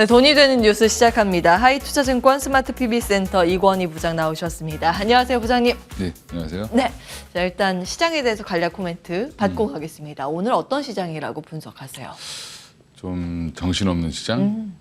네, 돈이 되는 뉴스 시작합니다. 하이투자증권 스마트 PB센터 이권희 부장 나오셨습니다. 안녕하세요, 부장님. 네, 안녕하세요. 네, 자, 일단 시장에 대해서 간략 코멘트 받고 가겠습니다. 오늘 어떤 시장이라고 분석하세요? 좀 정신없는 시장?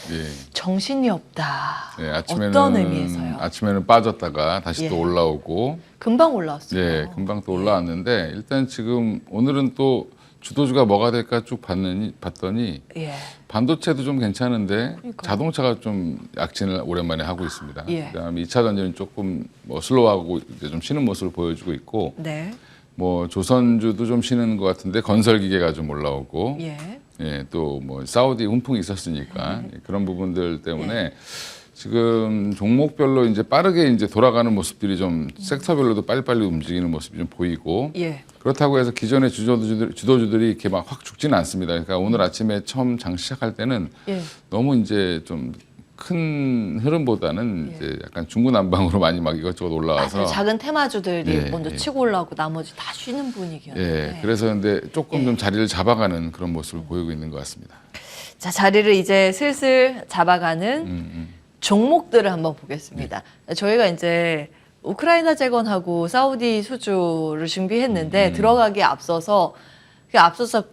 예. 정신이 없다. 네, 아침에는, 어떤 의미에서요? 아침에는 빠졌다가 다시 예. 또 올라오고, 금방 올라왔어요. 예, 금방 또 올라왔는데, 일단 지금 오늘은 또 주도주가 뭐가 될까 쭉 봤더니, 예. 반도체도 좀 괜찮은데, 그러니까요. 자동차가 좀 약진을 오랜만에 하고 있습니다. 예. 그다음에 2차 전지는 조금 뭐 슬로우하고 이제 좀 쉬는 모습을 보여주고 있고, 네. 뭐 조선주도 좀 쉬는 것 같은데, 건설기계가 좀 올라오고, 예. 예, 또 뭐 사우디 훈풍이 있었으니까 그런 부분들 때문에 지금 종목별로 이제 빠르게 이제 돌아가는 모습들이 좀 섹터별로도 빨리빨리 움직이는 모습이 좀 보이고 예. 그렇다고 해서 기존의 주도주들이 이렇게 막 확 죽지는 않습니다. 그러니까 오늘 아침에 처음 장 시작할 때는 예. 너무 이제 좀 큰 흐름보다는 예. 이제 약간 중구난방으로 많이 막 이것저것 올라와서 맞아요. 작은 테마주들이 예, 먼저 예. 치고 올라오고 나머지 다 쉬는 분위기였는데. 예, 그래서 근데 조금 예. 좀 자리를 잡아가는 그런 모습을 보이고 있는 것 같습니다. 자, 자리를 이제 슬슬 잡아가는 종목들을 한번 보겠습니다. 저희가 이제 우크라이나 재건하고 사우디 수주를 준비했는데 들어가기에 앞서서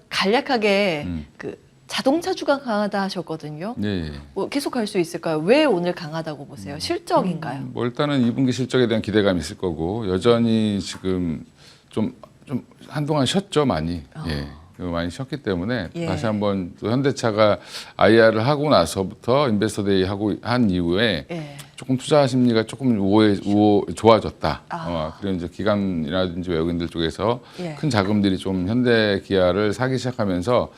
간략하게 그 자동차 주가 강하다 하셨거든요. 예, 예. 뭐 계속 갈 수 있을까요? 왜 오늘 강하다고 보세요? 실적인가요? 뭐 일단은 2분기 실적에 대한 기대감이 있을 거고 여전히 지금 좀 한동안 쉬었죠 많이. 예. 많이 쉬었기 때문에 예. 다시 한번 또 현대차가 IR을 하고 나서부터 인베스터데이 하고 한 이후에 예. 조금 투자 심리가 조금 좋아졌다. 그리고 이제 기관이라든지 외국인들 쪽에서 예. 큰 자금들이 좀 현대 기아를 사기 시작하면서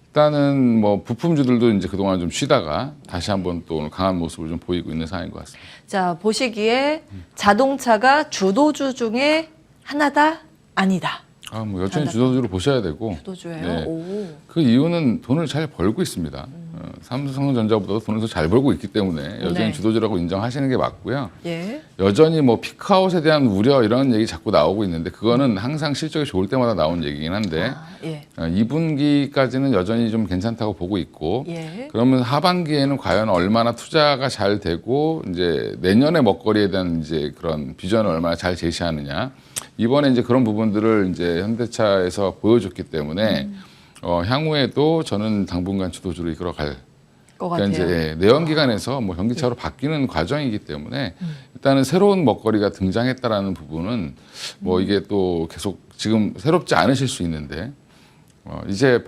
일단은 뭐 부품주들도 이제 그동안 좀 쉬다가 다시 한번 또 오늘 강한 모습을 좀 보이고 있는 상황인 것 같습니다. 자, 보시기에 자동차가 주도주 중에 하나다? 아니다. 뭐 여전히 주도주로 보셔야 되고 주도주예요? 네. 오. 그 이유는 돈을 잘 벌고 있습니다. 삼성전자보다도 돈을 더 잘 벌고 있기 때문에 여전히 네. 주도주라고 인정하시는 게 맞고요. 예. 여전히 뭐 피크아웃에 대한 우려 이런 얘기 자꾸 나오고 있는데 그거는 항상 실적이 좋을 때마다 나온 얘기긴 한데 예. 2분기까지는 여전히 좀 괜찮다고 보고 있고 예. 그러면 하반기에는 과연 얼마나 투자가 잘 되고 이제 내년의 먹거리에 대한 이제 그런 비전을 얼마나 잘 제시하느냐 이번에 이제 그런 부분들을 이제 현대차에서 보여줬기 때문에 향후에도 저는 당분간 주도주로 이끌어갈 것 그러니까 같아요. 이제 내연기관에서 뭐 전기차로 바뀌는 과정이기 때문에 일단은 새로운 먹거리가 등장했다라는 부분은 뭐 이게 또 계속 지금 새롭지 않으실 수 있는데 이제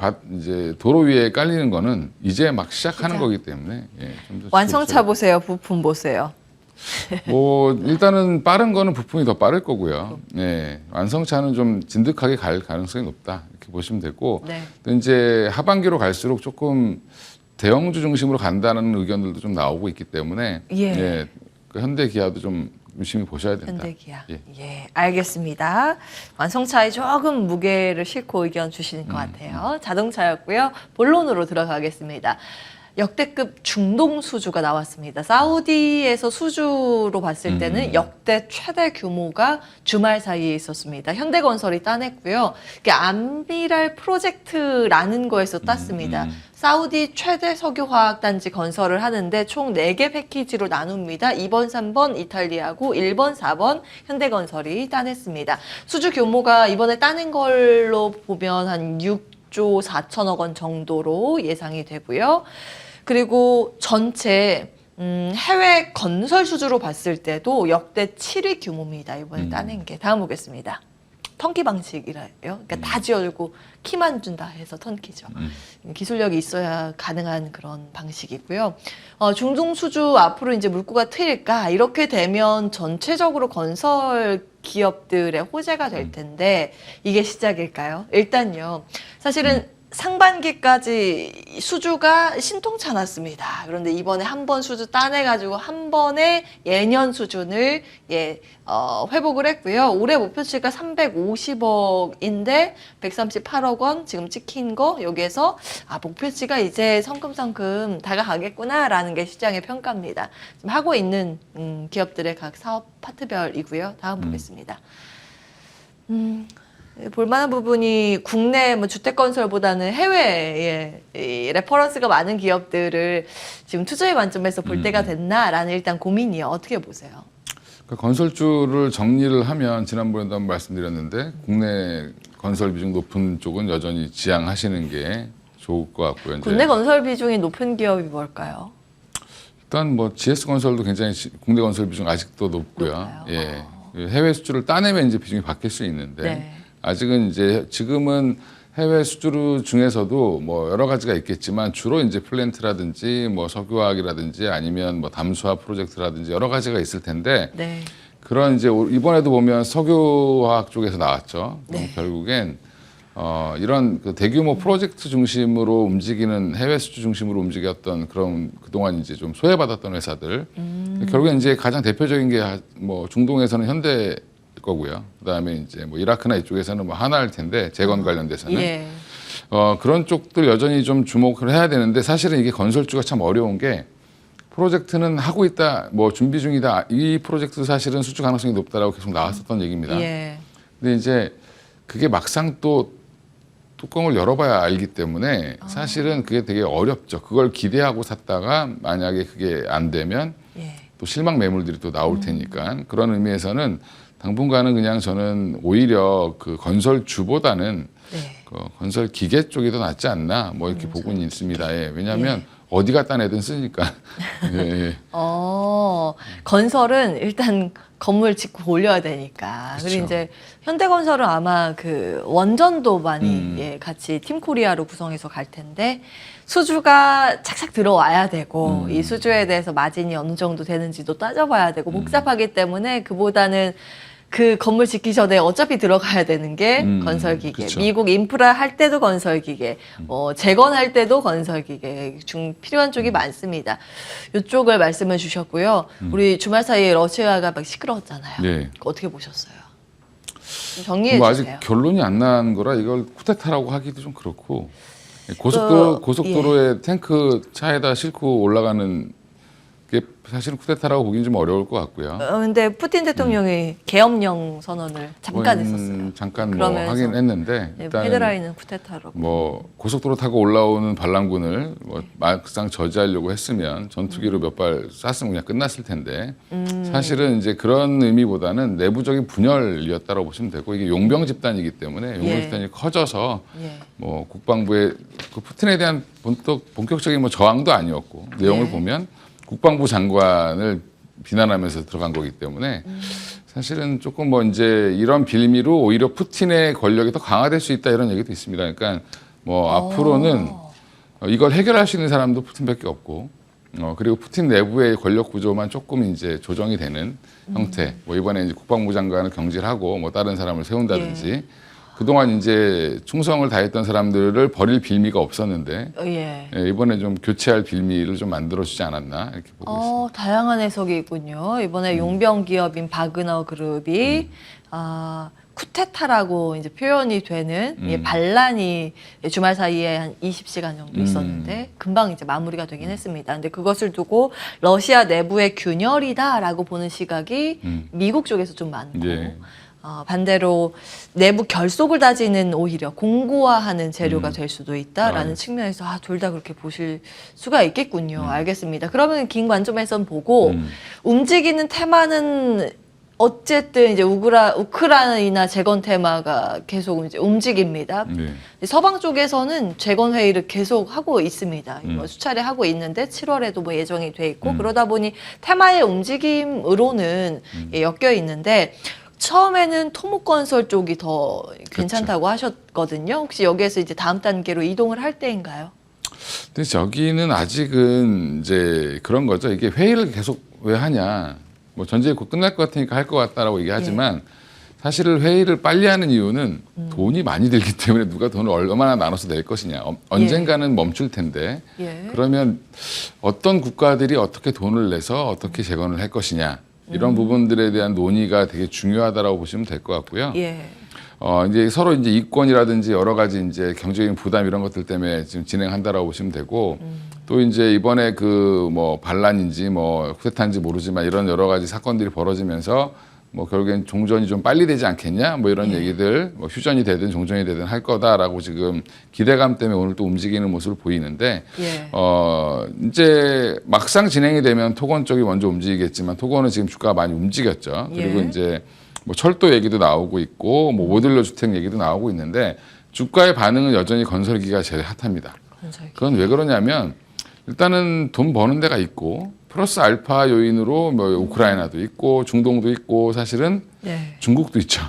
도로 위에 깔리는 거는 이제 막 시작하는 시작. 거기 때문에 좀 더 완성차 보세요. 부품 보세요. 뭐 일단은 빠른 거는 부품이 더 빠를 거고요. 완성차는 좀 진득하게 갈 가능성이 높다 이렇게 보시면 되고 네. 또 이제 하반기로 갈수록 조금 대형주 중심으로 간다는 의견들도 좀 나오고 있기 때문에 예. 그 현대 기아도 좀 유심히 보셔야 된다. 현대기아. 예. 예, 알겠습니다. 완성차에 조금 무게를 싣고 의견 주시는 것 같아요. 자동차였고요. 본론으로 들어가겠습니다. 역대급 중동 수주가 나왔습니다. 사우디에서 수주로 봤을 때는 역대 최대 규모가 주말 사이에 있었습니다. 현대건설이 따냈고요. 이게 안미랄 프로젝트라는 거에서 땄습니다. 사우디 최대 석유화학단지 건설을 하는데 총 4개 패키지로 나눕니다. 2번, 3번 이탈리아고 1번, 4번 현대건설이 따냈습니다. 수주 규모가 이번에 따낸 걸로 보면 한 6조 4천억 원 정도로 예상이 되고요. 그리고 전체 해외 건설 수주로 봤을 때도 역대 7위 규모입니다. 이번에 따낸 게. 다음 보겠습니다. 턴키 방식이래요. 그러니까 다 지어주고 키만 준다 해서 턴키죠. 기술력이 있어야 가능한 그런 방식이고요. 중동 수주 앞으로 이제 물꼬가 트일까? 이렇게 되면 전체적으로 건설 기업들의 호재가 될 텐데 이게 시작일까요? 일단요. 사실은 상반기까지 수주가 신통찮았습니다. 그런데 이번에 한 번 수주 따내가지고 한 번에 예년 수준을 회복을 했고요. 올해 목표치가 350억인데 138억 원 지금 찍힌 거 여기에서 목표치가 이제 성큼성큼 다가가겠구나라는 게 시장의 평가입니다. 지금 하고 있는 기업들의 각 사업 파트별이고요. 다음 보겠습니다. 볼만한 부분이 국내 뭐 주택건설보다는 해외에 이 레퍼런스가 많은 기업들을 지금 투자의 관점에서 볼 때가 됐나라는 일단 고민이에요. 어떻게 보세요? 그러니까 건설주를 정리를 하면 지난번에도 한번 말씀드렸는데 국내 건설 비중 높은 쪽은 여전히 지향하시는 게 좋을 것 같고요. 이제 국내 건설 비중이 높은 기업이 뭘까요? 일단 뭐 GS건설도 굉장히 국내 건설 비중 아직도 높고요. 높아요. 예. 해외 수주를 따내면 이제 비중이 바뀔 수 있는데 네. 아직은 이제 지금은 해외 수주 중에서도 뭐 여러 가지가 있겠지만 주로 이제 플랜트라든지 뭐 석유화학이라든지 아니면 뭐 담수화 프로젝트라든지 여러 가지가 있을 텐데 네. 그런 이제 이번에도 보면 석유화학 쪽에서 나왔죠. 네. 결국엔 이런 그 대규모 프로젝트 중심으로 움직이는 해외 수주 중심으로 움직였던 그런 그동안 이제 좀 소외받았던 회사들 결국엔 이제 가장 대표적인 게 뭐 중동에서는 현대 거고요. 그다음에 이제 뭐 이라크나 이쪽에서는 뭐 하나일 텐데 재건 관련돼서는 예. 그런 쪽들 여전히 좀 주목을 해야 되는데 사실은 이게 건설주가 참 어려운 게 프로젝트는 하고 있다, 뭐 준비 중이다. 이 프로젝트 사실은 수주 가능성이 높다라고 계속 나왔었던 얘기입니다. 예. 근데 이제 그게 막상 또 뚜껑을 열어봐야 알기 때문에 사실은 그게 되게 어렵죠. 그걸 기대하고 샀다가 만약에 그게 안 되면 예. 또 실망 매물들이 또 나올 테니까 그런 의미에서는 당분간은 그냥 저는 오히려 그 건설주보다는 네. 그 건설 기계 쪽이 더 낫지 않나 뭐 이렇게 보고는 있습니다. 예. 왜냐하면 어디 갖다 내든 쓰니까. 예, 예. 건설은 일단 건물 짓고 올려야 되니까. 그쵸. 그리고 이제 현대건설은 아마 그 원전도 많이 예, 같이 팀코리아로 구성해서 갈 텐데 수주가 착착 들어와야 되고 이 수주에 대해서 마진이 어느 정도 되는지도 따져봐야 되고 복잡하기 때문에 그보다는 그 건물 짓기 전에 어차피 들어가야 되는 게 건설기계. 그쵸. 미국 인프라 할 때도 건설기계, 재건할 때도 건설기계 중 필요한 쪽이 많습니다. 이쪽을 말씀해 주셨고요. 우리 주말 사이에 러시아가 막 시끄러웠잖아요. 네. 그거 어떻게 보셨어요? 좀 정리해 뭐 주세요. 아직 결론이 안 난 거라 이걸 쿠데타라고 하기도 좀 그렇고 고속도로에 탱크 차에다 싣고 올라가는 게 사실은 쿠데타라고 보기는 좀 어려울 것 같고요. 근데 푸틴 대통령이 계엄령 선언을 잠깐 했었어요. 잠깐 뭐 그러면서 하긴 했는데 네, 일단 페드라이는 쿠데타로. 뭐 고속도로 타고 올라오는 반란군을 뭐 막상 저지하려고 했으면 전투기로 몇 발 쐈으면 그냥 끝났을 텐데 사실은 이제 그런 의미보다는 내부적인 분열이었다고 보시면 되고 이게 용병 집단이기 때문에 용병 예. 집단이 커져서 예. 뭐 국방부의 그 푸틴에 대한 본격적인 뭐 저항도 아니었고 내용을 예. 보면 국방부 장관을 비난하면서 들어간 거기 때문에 사실은 조금 뭐 이제 이런 빌미로 오히려 푸틴의 권력이 더 강화될 수 있다 이런 얘기도 있습니다. 그러니까 뭐 앞으로는 이걸 해결할 수 있는 사람도 푸틴밖에 없고 그리고 푸틴 내부의 권력 구조만 조금 이제 조정이 되는 형태. 뭐 이번에 이제 국방부 장관을 경질하고 뭐 다른 사람을 세운다든지 그동안 이제 충성을 다했던 사람들을 버릴 빌미가 없었는데 예. 이번에 좀 교체할 빌미를 좀 만들어주지 않았나 이렇게 보고 있습니다. 다양한 해석이 있군요. 이번에 용병 기업인 바그너 그룹이 쿠데타라고 이제 표현이 되는 예, 반란이 주말 사이에 한 20시간 정도 있었는데 금방 이제 마무리가 되긴 했습니다. 근데 그것을 두고 러시아 내부의 균열이다라고 보는 시각이 미국 쪽에서 좀 많고 예. 반대로 내부 결속을 다지는 오히려 공고화하는 재료가 될 수도 있다라는 측면에서 둘 다 그렇게 보실 수가 있겠군요. 알겠습니다. 그러면 긴 관점에선 보고 움직이는 테마는 어쨌든 이제 우크라이나 재건 테마가 계속 이제 움직입니다. 네. 서방 쪽에서는 재건 회의를 계속 하고 있습니다. 뭐 수차례 하고 있는데 7월에도 뭐 예정이 돼 있고 그러다 보니 테마의 움직임으로는 예, 엮여 있는데 처음에는 토목건설 쪽이 더 괜찮다고 하셨거든요. 혹시 여기에서 이제 다음 단계로 이동을 할 때인가요? 근데 저기는 아직은 이제 그런 거죠. 이게 회의를 계속 왜 하냐. 뭐 전쟁이 곧 끝날 것 같으니까 할 것 같다라고 얘기하지만 사실은 회의를 빨리 하는 이유는 돈이 많이 들기 때문에 누가 돈을 얼마나 나눠서 낼 것이냐. 언젠가는 멈출 텐데 예. 그러면 어떤 국가들이 어떻게 돈을 내서 어떻게 재건을 할 것이냐. 이런 부분들에 대한 논의가 되게 중요하다라고 보시면 될 것 같고요. 예. 이제 서로 이제 이권이라든지 여러 가지 이제 경제적인 부담 이런 것들 때문에 지금 진행한다라고 보시면 되고 또 이제 이번에 그 뭐 반란인지 뭐 쿠데타인지 모르지만 이런 여러 가지 사건들이 벌어지면서 뭐 결국엔 종전이 좀 빨리 되지 않겠냐 뭐 이런 얘기들 뭐 휴전이 되든 종전이 되든 할 거다라고 지금 기대감 때문에 오늘 또 움직이는 모습을 보이는데 예. 이제 막상 진행이 되면 토건 쪽이 먼저 움직이겠지만 토건은 지금 주가가 많이 움직였죠. 그리고 예. 이제 뭐 철도 얘기도 나오고 있고 뭐 모듈러 주택 얘기도 나오고 있는데 주가의 반응은 여전히 건설기가 제일 핫합니다. 건설기. 그건 왜 그러냐면 일단은 돈 버는 데가 있고 플러스 알파 요인으로 뭐 우크라이나도 있고 중동도 있고 사실은 예. 중국도 있죠.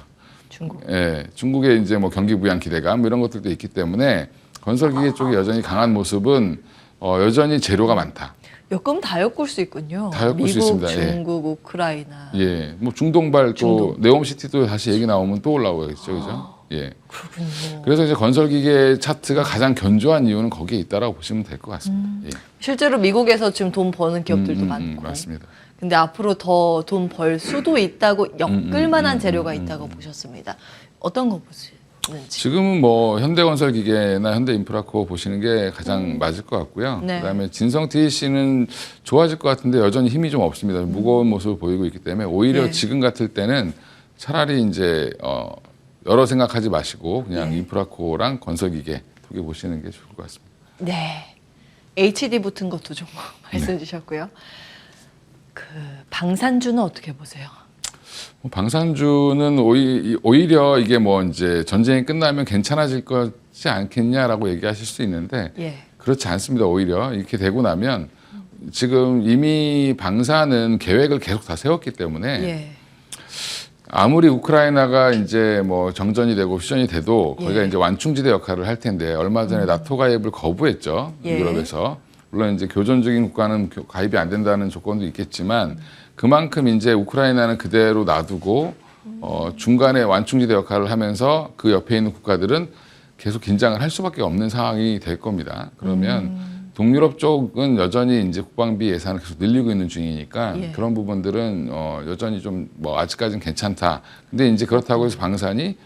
중국. 예, 중국의 이제 뭐 경기 부양 기대감 뭐 이런 것들도 있기 때문에 건설기계 쪽이 여전히 강한 모습은 여전히 재료가 많다. 엮으면 다 엮을 수 있군요. 다 엮을 미국, 수 있습니다. 중국, 우크라이나. 예, 뭐 중동발 또 네옴시티도 다시 얘기 나오면 또 올라오겠죠, 그죠? 예. 그렇군요. 그래서 이제 건설기계 차트가 가장 견조한 이유는 거기에 있다라고 보시면 될 것 같습니다. 예. 실제로 미국에서 지금 돈 버는 기업들도 많고. 맞습니다. 근데 앞으로 더 돈 벌 수도 있다고 엮을 만한 재료가 있다고 보셨습니다. 어떤 거 보시는지. 지금은 뭐 현대건설기계나 현대인프라코 보시는 게 가장 맞을 것 같고요. 네. 그다음에 진성 TEC는 좋아질 것 같은데 여전히 힘이 좀 없습니다. 무거운 모습을 보이고 있기 때문에 오히려 네. 지금 같을 때는 차라리 이제 여러 생각하지 마시고 그냥 인프라코랑 건설기계 두 개 보시는 게 좋을 것 같습니다. 네. HD 붙은 것도 좀 말씀 주셨고요. 그 방산주는 어떻게 보세요? 뭐 방산주는 오히려 이게 뭐 이제 전쟁이 끝나면 괜찮아질 거지 않겠냐라고 얘기하실 수 있는데 예. 그렇지 않습니다. 오히려 이렇게 되고 나면 지금 이미 방산은 계획을 계속 다 세웠기 때문에 예. 아무리 우크라이나가 이제 뭐 정전이 되고 휴전이 돼도 거기가 예. 이제 완충지대 역할을 할 텐데 얼마 전에 나토 가입을 거부했죠. 예. 유럽에서. 물론 이제 교전적인 국가는 가입이 안 된다는 조건도 있겠지만 그만큼 이제 우크라이나는 그대로 놔두고 중간에 완충지대 역할을 하면서 그 옆에 있는 국가들은 계속 긴장을 할 수밖에 없는 상황이 될 겁니다. 그러면 동유럽 쪽은 여전히 이제 국방비 예산을 계속 늘리고 있는 중이니까 예. 그런 부분들은 여전히 좀 뭐 아직까지는 괜찮다. 근데 이제 그렇다고 해서 방산이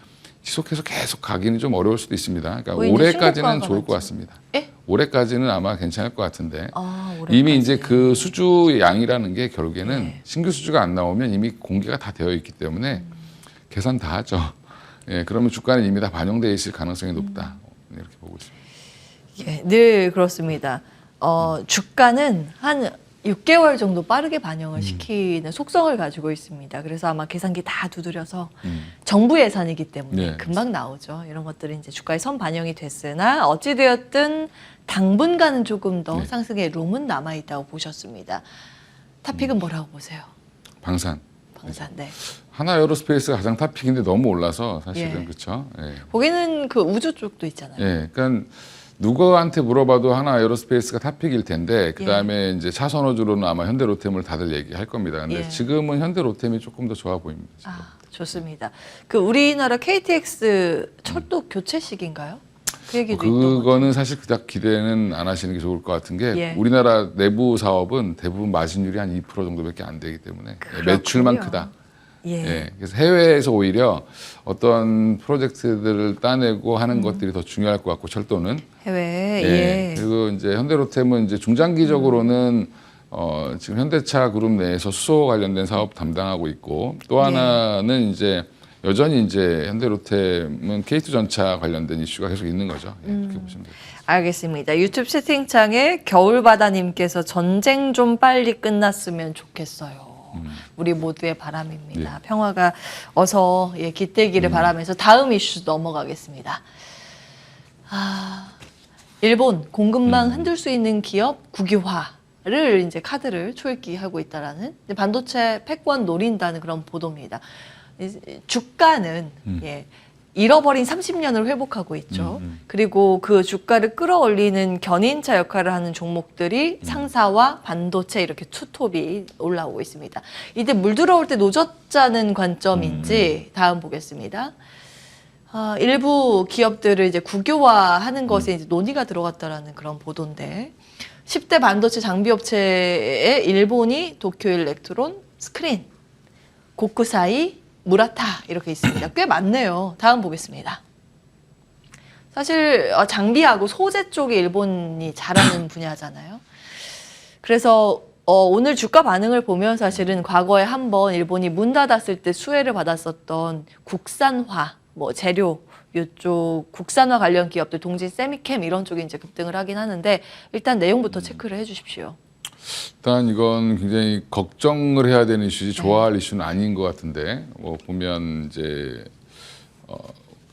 지속해서 계속 가기는 좀 어려울 수도 있습니다. 그러니까 뭐 이제 올해까지는 신고가가 좋을 것 많죠. 같습니다. 예? 올해까지는 아마 괜찮을 것 같은데 올해까지. 이미 이제 그 수주 양이라는 게 결국에는 네. 신규 수주가 안 나오면 이미 공개가 다 되어 있기 때문에 계산 다 하죠. 예, 그러면 주가는 이미 다 반영되어 있을 가능성이 높다. 이렇게 보고 있습니다. 예, 늘 그렇습니다. 주가는 한 6개월 정도 빠르게 반영을 시키는 속성을 가지고 있습니다. 그래서 아마 계산기 다 두드려서 정부 예산이기 때문에 네. 금방 나오죠. 이런 것들이 이제 주가에 선 반영이 됐으나 어찌되었든 당분간은 조금 더 네. 상승의 룸은 남아 있다고 보셨습니다. 탑픽은 뭐라고 보세요? 방산. 방산. 네. 하나 에어로스페이스가 가장 탑픽인데 너무 올라서 사실은 예. 그렇죠. 예. 거기는 그 우주 쪽도 있잖아요. 예, 그러니까 누구한테 물어봐도 하나 에어로스페이스가 탑픽일 텐데 그 다음에 이제 차선호주로는 아마 현대로템을 다들 얘기할 겁니다. 근데 예. 지금은 현대로템이 조금 더 좋아 보입니다. 지금. 좋습니다. 그 우리나라 KTX 철도 교체 시기인가요? 그 얘기도 있던 것 그거는 사실 그닥 기대는 안 하시는 게 좋을 것 같은 게 예. 우리나라 내부 사업은 대부분 마진율이 한 2% 정도밖에 안 되기 때문에 매출만 그렇군요. 크다. 예. 예, 그래서 해외에서 오히려 어떤 프로젝트들을 따내고 하는 것들이 더 중요할 것 같고 철도는 해외. 예. 예. 그리고 이제 현대로템은 이제 중장기적으로는 지금 현대차 그룹 내에서 수소 관련된 사업 담당하고 있고 또 하나는 이제 여전히 이제 현대로템은 K2 전차 관련된 이슈가 계속 있는 거죠. 예, 그렇게 보시면 돼요. 알겠습니다. 유튜브 채팅창에 겨울바다님께서 전쟁 좀 빨리 끝났으면 좋겠어요. 우리 모두의 바람입니다. 평화가 어서 깃들기를 바라면서 다음 이슈 넘어가겠습니다. 일본 공급망 흔들 수 있는 기업 국유화를 이제 카드를 초읽기하고 있다라는 반도체 패권 노린다는 그런 보도입니다. 주가는 잃어버린 30년을 회복하고 있죠. 그리고 그 주가를 끌어올리는 견인차 역할을 하는 종목들이 상사와 반도체 이렇게 투톱이 올라오고 있습니다. 이때 물 들어올 때 노젓자는 관점인지 다음 보겠습니다. 일부 기업들을 이제 국유화하는 것에 이제 논의가 들어갔다라는 그런 보도인데 10대 반도체 장비 업체에 일본이 도쿄 일렉트론, 스크린, 고쿠사이, 무라타 이렇게 있습니다. 꽤 많네요. 다음 보겠습니다. 사실 장비하고 소재 쪽이 일본이 잘하는 분야잖아요. 그래서 오늘 주가 반응을 보면 사실은 과거에 한번 일본이 문 닫았을 때 수혜를 받았었던 국산화, 뭐 재료 이쪽 국산화 관련 기업들, 동진 세미캠 이런 쪽이 이제 급등을 하긴 하는데 일단 내용부터 체크를 해주십시오. 일단 이건 굉장히 걱정을 해야 되는 이슈지 좋아할 이슈는 아닌 것 같은데 뭐 보면 이제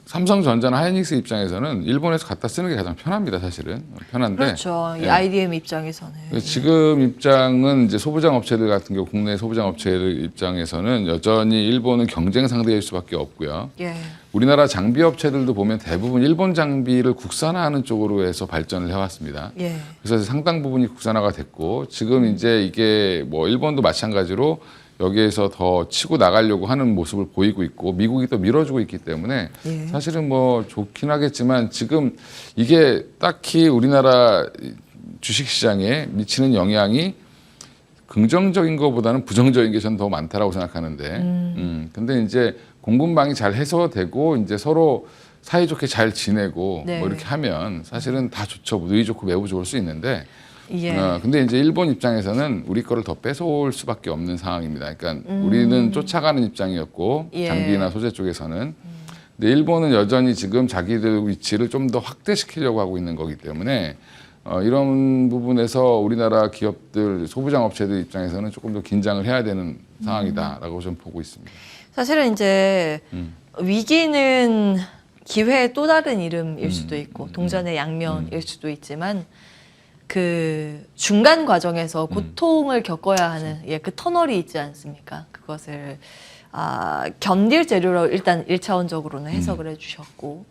삼성전자나 하이닉스 입장에서는 일본에서 갖다 쓰는 게 가장 편합니다, 사실은. 편한데. 그렇죠. 이 예. IDM 입장에서는. 지금 입장은 이제 소부장 업체들 같은 경우 국내 소부장 업체들 입장에서는 여전히 일본은 경쟁 상대일 수밖에 없고요. 예. 우리나라 장비 업체들도 보면 대부분 일본 장비를 국산화하는 쪽으로 해서 발전을 해왔습니다. 예. 그래서 상당 부분이 국산화가 됐고 지금 이제 이게 뭐 일본도 마찬가지로 여기에서 더 치고 나가려고 하는 모습을 보이고 있고 미국이 또 밀어주고 있기 때문에 예. 사실은 뭐 좋긴 하겠지만 지금 이게 딱히 우리나라 주식시장에 미치는 영향이 긍정적인 것보다는 부정적인 게 저는 더 많다라고 생각하는데 근데 이제 공급망이 잘 해소되고 이제 서로 사이좋게 잘 지내고 네. 뭐 이렇게 하면 사실은 다 좋죠. 누이 좋고 매우 좋을 수 있는데 예. 근데 이제 일본 입장에서는 우리 거를 더 뺏어올 수밖에 없는 상황입니다. 그러니까 우리는 쫓아가는 입장이었고 예. 장비나 소재 쪽에서는 근데 일본은 여전히 지금 자기들 위치를 좀 더 확대시키려고 하고 있는 거기 때문에 이런 부분에서 우리나라 기업들 소부장 업체들 입장에서는 조금 더 긴장을 해야 되는 상황이다라고 좀 보고 있습니다. 사실은 이제 위기는 기회의 또 다른 이름일 수도 있고 동전의 양면일 수도 있지만 그 중간 과정에서 고통을 겪어야 하는 그 터널이 있지 않습니까? 그것을 견딜 재료로 일단 1차원적으로는 해석을 해주셨고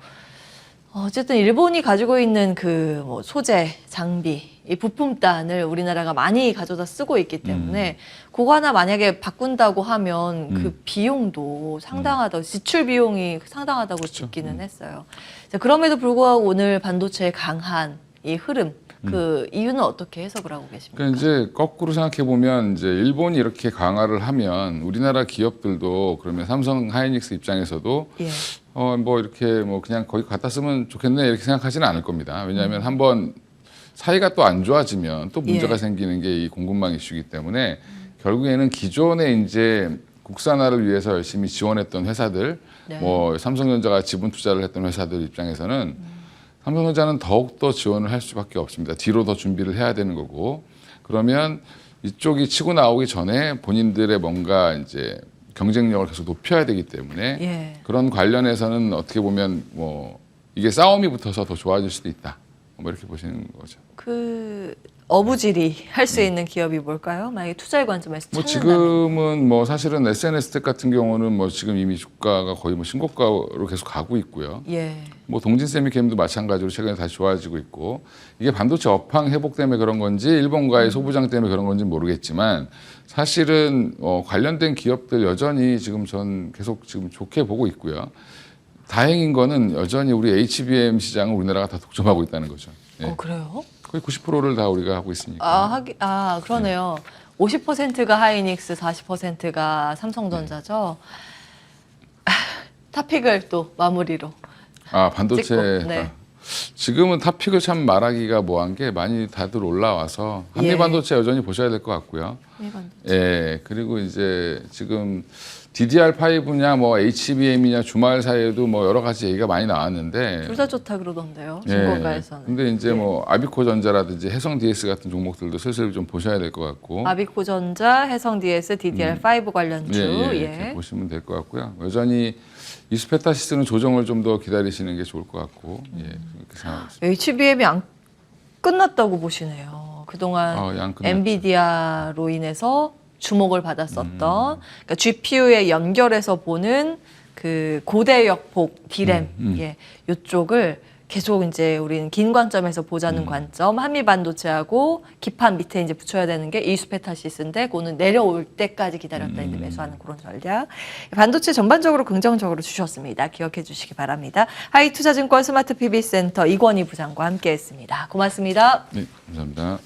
어쨌든 일본이 가지고 있는 그 뭐 소재, 장비, 이 부품단을 우리나라가 많이 가져다 쓰고 있기 때문에 그거 하나 만약에 바꾼다고 하면 그 비용도 상당하다고 지출 비용이 상당하다고 듣기는 했어요. 자, 그럼에도 불구하고 오늘 반도체의 강한 이 흐름 그 이유는 어떻게 해석을 하고 계십니까? 그러니까 이제 거꾸로 생각해 보면 이제 일본이 이렇게 강화를 하면 우리나라 기업들도 그러면 삼성, 하이닉스 입장에서도 예. 뭐 이렇게 뭐 그냥 거기 갖다 쓰면 좋겠네 이렇게 생각하지는 않을 겁니다. 왜냐하면 한번 사이가 또 안 좋아지면 또 문제가 예. 생기는 게 이 공급망 이슈이기 때문에 결국에는 기존에 이제 국산화를 위해서 열심히 지원했던 회사들, 네. 뭐 삼성전자가 지분 투자를 했던 회사들 입장에서는 삼성전자는 더욱더 지원을 할 수밖에 없습니다. 뒤로 더 준비를 해야 되는 거고 그러면 이쪽이 치고 나오기 전에 본인들의 뭔가 이제 경쟁력을 계속 높여야 되기 때문에 예. 그런 관련해서는 어떻게 보면 뭐 이게 싸움이 붙어서 더 좋아질 수도 있다. 뭐 이렇게 보시는 거죠. 그 어부질이 할 수 있는 기업이 뭘까요? 만약에 투자의 관점에서 뭐 찾는다면. 지금은 뭐 사실은 SNS텍 같은 경우는 뭐 지금 이미 주가가 거의 뭐 신고가로 계속 가고 있고요. 예. 뭐 동진 세미캠도 마찬가지로 최근에 다시 좋아지고 있고 이게 반도체 업황 회복 때문에 그런 건지 일본과의 소부장 때문에 그런 건지 모르겠지만 사실은 관련된 기업들 여전히 지금 전 계속 지금 좋게 보고 있고요. 다행인 거는 여전히 우리 HBM 시장은 우리나라가 다 독점하고 있다는 거죠. 예. 그래요? 거의 90%를 다 우리가 하고 있으니까. 그러네요. 50%가 하이닉스, 40%가 삼성전자죠. 탑픽을 또 마무리로. 반도체. 찍고, 네. 지금은 탑픽을 참 말하기가 뭐한 게 많이 다들 올라와서 한미 예. 반도체 여전히 보셔야 될 것 같고요. 예. 그리고 이제 지금 DDR5냐 뭐 HBM이냐 주말 사이에도 뭐 여러 가지 얘기가 많이 나왔는데 둘 다 좋다 그러던데요. 예. 증권가에서는. 근데 이제 뭐 아비코전자라든지 해성 DS 같은 종목들도 슬슬 좀 보셔야 될 것 같고. 아비코전자, 해성 DS, DDR5 관련주. 이렇게 보시면 될 것 같고요. 여전히 이스페타시스는 조정을 좀 더 기다리시는 게 좋을 것 같고. 예. 그렇게 생각하고 있습니다. HBM이 안 끝났다고 보시네요. 그동안 양 끝났죠. 엔비디아로 인해서 주목을 받았었던 그러니까 GPU에 연결해서 보는 그 고대역 복 D램 이쪽을 계속 이제 우리는 긴 관점에서 보자는 관점 한미 반도체하고 기판 밑에 이제 붙여야 되는 게 이스페타시스인데 그거는 내려올 때까지 기다렸다 이제 매수하는 그런 전략. 반도체 전반적으로 긍정적으로 주셨습니다. 기억해 주시기 바랍니다. 하이투자증권 스마트 PB센터 이권희 부장과 함께했습니다. 고맙습니다. 네, 감사합니다.